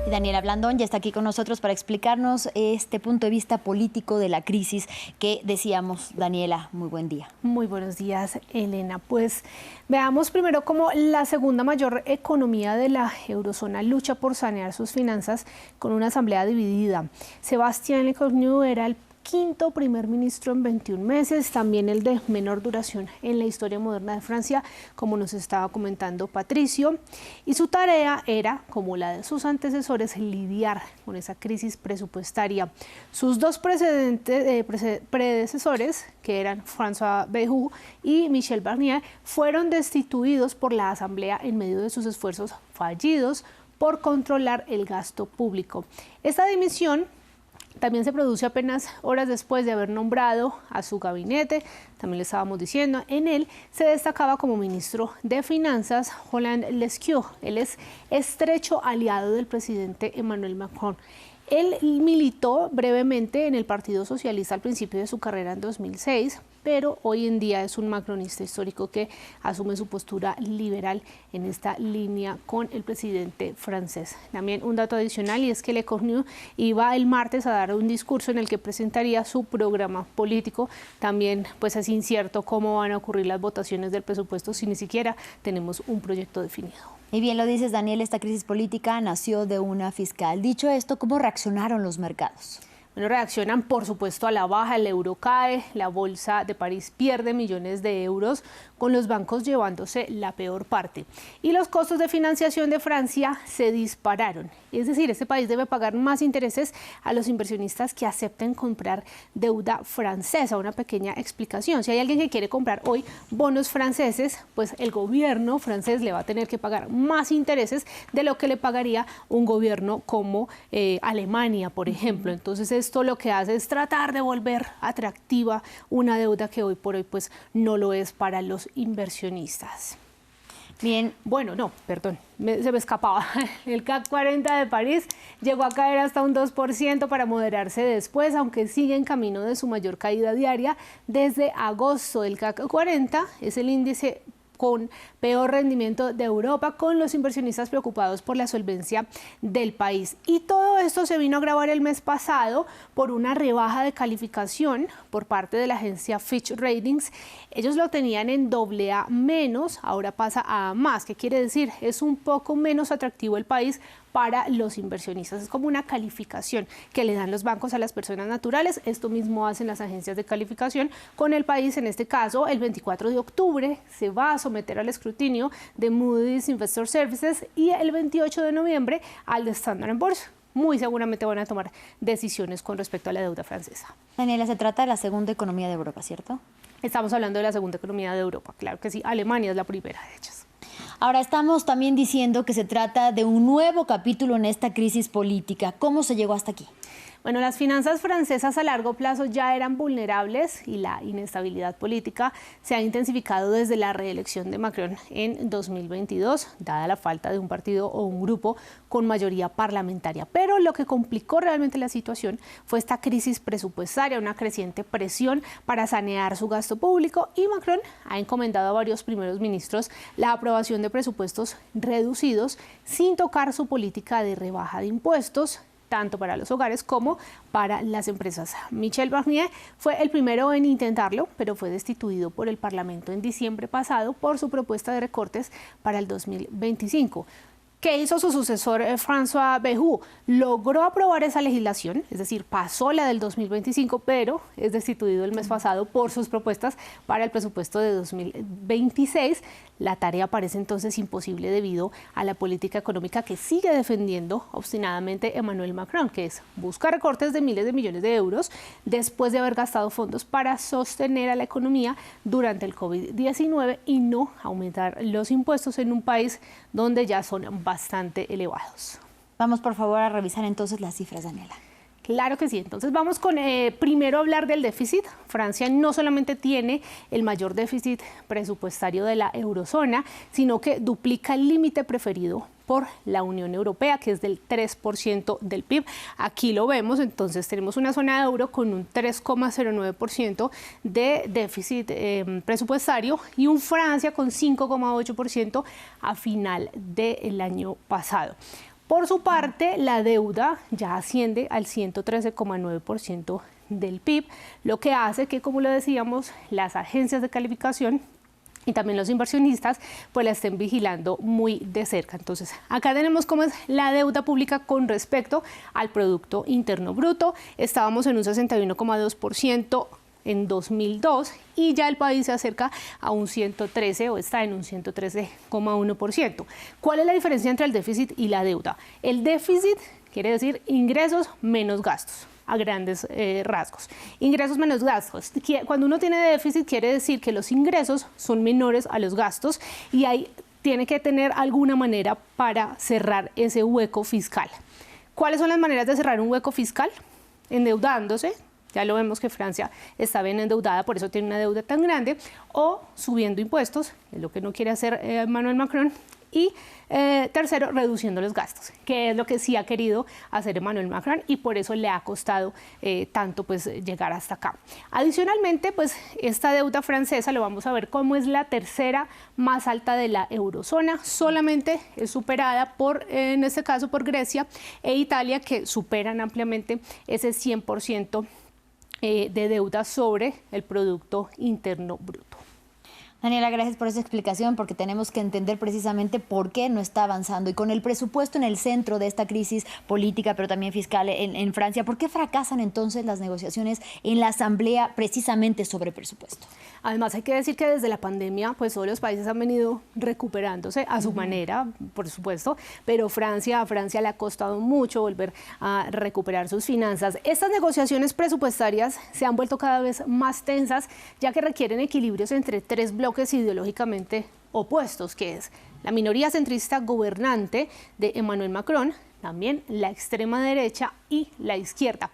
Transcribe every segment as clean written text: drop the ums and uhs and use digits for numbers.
Y Daniela Blandón ya está aquí con nosotros para explicarnos este punto de vista político de la crisis que decíamos. Daniela, muy buen día. Muy buenos días, Elena. Pues veamos primero cómo la segunda mayor economía de la eurozona lucha por sanear sus finanzas con una asamblea dividida. Sébastien Lecornu era el quinto primer ministro en 21 meses, también el de menor duración en la historia moderna de Francia, como nos estaba comentando Patricio, y su tarea era, como la de sus antecesores, lidiar con esa crisis presupuestaria. Sus dos predecesores, que eran François Bayrou y Michel Barnier, fueron destituidos por la Asamblea en medio de sus esfuerzos fallidos por controlar el gasto público. Esta dimisión también se produce apenas horas después de haber nombrado a su gabinete. También le estábamos diciendo, en él se destacaba como ministro de Finanzas Roland Lescure. Él es estrecho aliado del presidente Emmanuel Macron. Él militó brevemente en el Partido Socialista al principio de su carrera en 2006, pero hoy en día es un macronista histórico que asume su postura liberal en esta línea con el presidente francés. También un dato adicional, y es que Lecornu iba el martes a dar un discurso en el que presentaría su programa político. También pues es incierto cómo van a ocurrir las votaciones del presupuesto si ni siquiera tenemos un proyecto definido. Y bien lo dices, Daniel, esta crisis política nació de una fiscal. Dicho esto, ¿cómo reaccionaron los mercados? Bueno, reaccionan por supuesto a la baja, el euro cae, la bolsa de París pierde millones de euros, con los bancos llevándose la peor parte. Y los costos de financiación de Francia se dispararon. Es decir, este país debe pagar más intereses a los inversionistas que acepten comprar deuda francesa. Una pequeña explicación: si hay alguien que quiere comprar hoy bonos franceses, pues el gobierno francés le va a tener que pagar más intereses de lo que le pagaría un gobierno como Alemania, por ejemplo. Entonces esto lo que hace es tratar de volver atractiva una deuda que hoy por hoy pues no lo es para los inversionistas. Bien, bueno, no, perdón, se me escapaba. El CAC 40 de París llegó a caer hasta un 2% para moderarse después, aunque sigue en camino de su mayor caída diaria desde agosto. El CAC 40 es el índice con peor rendimiento de Europa, con los inversionistas preocupados por la solvencia del país. Y todo esto se vino a agravar el mes pasado por una rebaja de calificación por parte de la agencia Fitch Ratings. Ellos lo tenían en AA-, ahora pasa a A+. ¿Qué quiere decir? Es un poco menos atractivo el país para los inversionistas. Es como una calificación que le dan los bancos a las personas naturales. Esto mismo hacen las agencias de calificación con el país. En este caso, el 24 de octubre se va a someter al escrutinio de Moody's Investor Services y el 28 de noviembre al de Standard & Poor's. Muy seguramente van a tomar decisiones con respecto a la deuda francesa. Daniela, se trata de la segunda economía de Europa, ¿cierto? Estamos hablando de la segunda economía de Europa, claro que sí. Alemania es la primera de ellas. Ahora estamos también diciendo que se trata de un nuevo capítulo en esta crisis política. ¿Cómo se llegó hasta aquí? Bueno, las finanzas francesas a largo plazo ya eran vulnerables y la inestabilidad política se ha intensificado desde la reelección de Macron en 2022, dada la falta de un partido o un grupo con mayoría parlamentaria. Pero lo que complicó realmente la situación fue esta crisis presupuestaria, una creciente presión para sanear su gasto público, y Macron ha encomendado a varios primeros ministros la aprobación de presupuestos reducidos sin tocar su política de rebaja de impuestos, tanto para los hogares como para las empresas. Michel Barnier fue el primero en intentarlo, pero fue destituido por el Parlamento en diciembre pasado por su propuesta de recortes para el 2025. ¿Qué hizo su sucesor François Bayrou? Logró aprobar esa legislación, es decir, pasó la del 2025, pero es destituido el mes pasado por sus propuestas para el presupuesto de 2026. La tarea parece entonces imposible debido a la política económica que sigue defendiendo obstinadamente Emmanuel Macron, que es buscar recortes de miles de millones de euros después de haber gastado fondos para sostener a la economía durante el COVID-19 y no aumentar los impuestos en un país donde ya son bastante elevados. Vamos por favor a revisar entonces las cifras, Daniela. Claro que sí. Entonces vamos con primero hablar del déficit. Francia no solamente tiene el mayor déficit presupuestario de la eurozona, sino que duplica el límite preferido por la Unión Europea, que es del 3% del PIB. Aquí lo vemos, entonces tenemos una zona de euro con un 3,09% de déficit presupuestario y un Francia con 5,8% a final del año pasado. Por su parte, la deuda ya asciende al 113,9% del PIB, lo que hace que, como lo decíamos, las agencias de calificación y también los inversionistas pues la estén vigilando muy de cerca. Entonces, acá tenemos cómo es la deuda pública con respecto al Producto Interno Bruto. Estábamos en un 61,2% en 2002 y ya el país se acerca a un 113 o está en un 113,1%. ¿Cuál es la diferencia entre el déficit y la deuda? El déficit quiere decir ingresos menos gastos, a grandes rasgos. Ingresos menos gastos. Cuando uno tiene déficit quiere decir que los ingresos son menores a los gastos y ahí tiene que tener alguna manera para cerrar ese hueco fiscal. ¿Cuáles son las maneras de cerrar un hueco fiscal? Endeudándose. Ya lo vemos que Francia está bien endeudada, por eso tiene una deuda tan grande, o subiendo impuestos, es lo que no quiere hacer Emmanuel Macron. Y tercero, reduciendo los gastos, que es lo que sí ha querido hacer Emmanuel Macron y por eso le ha costado tanto pues, llegar hasta acá. Adicionalmente, pues esta deuda francesa, lo vamos a ver cómo es la tercera más alta de la eurozona, solamente es superada por, en este caso, por Grecia e Italia, que superan ampliamente ese 100% de deuda sobre el Producto Interno Bruto. Daniela, gracias por esa explicación, porque tenemos que entender precisamente por qué no está avanzando. Y con el presupuesto en el centro de esta crisis política, pero también fiscal en Francia, ¿por qué fracasan entonces las negociaciones en la Asamblea precisamente sobre presupuesto? Además, hay que decir que desde la pandemia, pues todos los países han venido recuperándose a su manera, por supuesto, pero a Francia le ha costado mucho volver a recuperar sus finanzas. Estas negociaciones presupuestarias se han vuelto cada vez más tensas, ya que requieren equilibrios entre tres bloques ideológicamente opuestos, que es la minoría centrista gobernante de Emmanuel Macron, también la extrema derecha y la izquierda.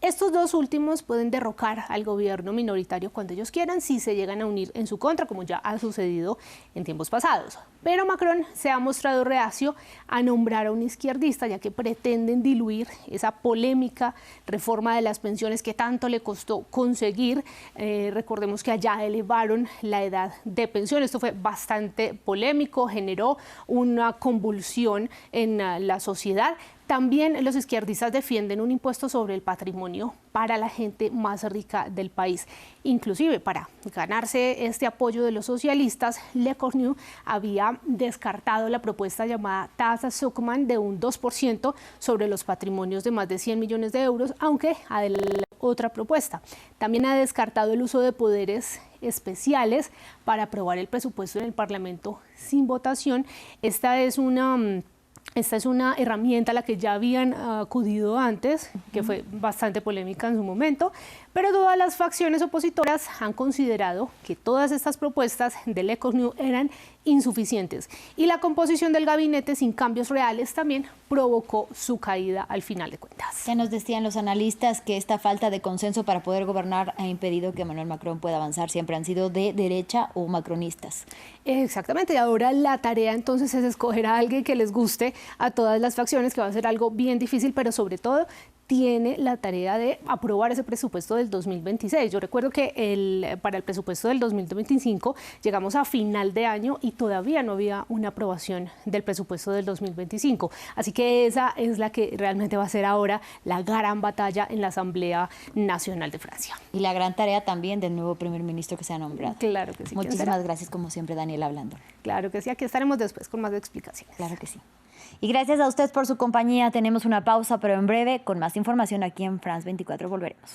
Estos dos últimos pueden derrocar al gobierno minoritario cuando ellos quieran si se llegan a unir en su contra, como ya ha sucedido en tiempos pasados. Pero Macron se ha mostrado reacio a nombrar a un izquierdista, ya que pretenden diluir esa polémica reforma de las pensiones que tanto le costó conseguir. Recordemos que allá elevaron la edad de pensión. Esto fue bastante polémico, generó una convulsión en la sociedad. También los izquierdistas defienden un impuesto sobre el patrimonio para la gente más rica del país. Inclusive para ganarse este apoyo de los socialistas, Le Cornu había descartado la propuesta llamada tasa Zucman de un 2% sobre los patrimonios de más de 100 millones de euros, aunque adelantó otra propuesta. También ha descartado el uso de poderes especiales para aprobar el presupuesto en el Parlamento sin votación. Esta es una herramienta a la que ya habían acudido antes, que fue bastante polémica en su momento, pero todas las facciones opositoras han considerado que todas estas propuestas de Le Cornu eran insuficientes y la composición del gabinete sin cambios reales también provocó su caída al final de cuentas. Ya nos decían los analistas que esta falta de consenso para poder gobernar ha impedido que Emmanuel Macron pueda avanzar. Siempre han sido de derecha o macronistas. Exactamente, y ahora la tarea entonces es escoger a alguien que les guste a todas las facciones, que va a ser algo bien difícil, pero sobre todo tiene la tarea de aprobar ese presupuesto del 2026. Yo recuerdo que para el presupuesto del 2025 llegamos a final de año y todavía no había una aprobación del presupuesto del 2025. Así que esa es la que realmente va a ser ahora la gran batalla en la Asamblea Nacional de Francia. Y la gran tarea también del nuevo primer ministro que se ha nombrado. Claro que sí. Muchísimas gracias, como siempre, Daniela Blandón. Claro que sí, aquí estaremos después con más explicaciones. Claro que sí. Y gracias a usted por su compañía. Tenemos una pausa, pero en breve, con más información aquí en France 24 volveremos.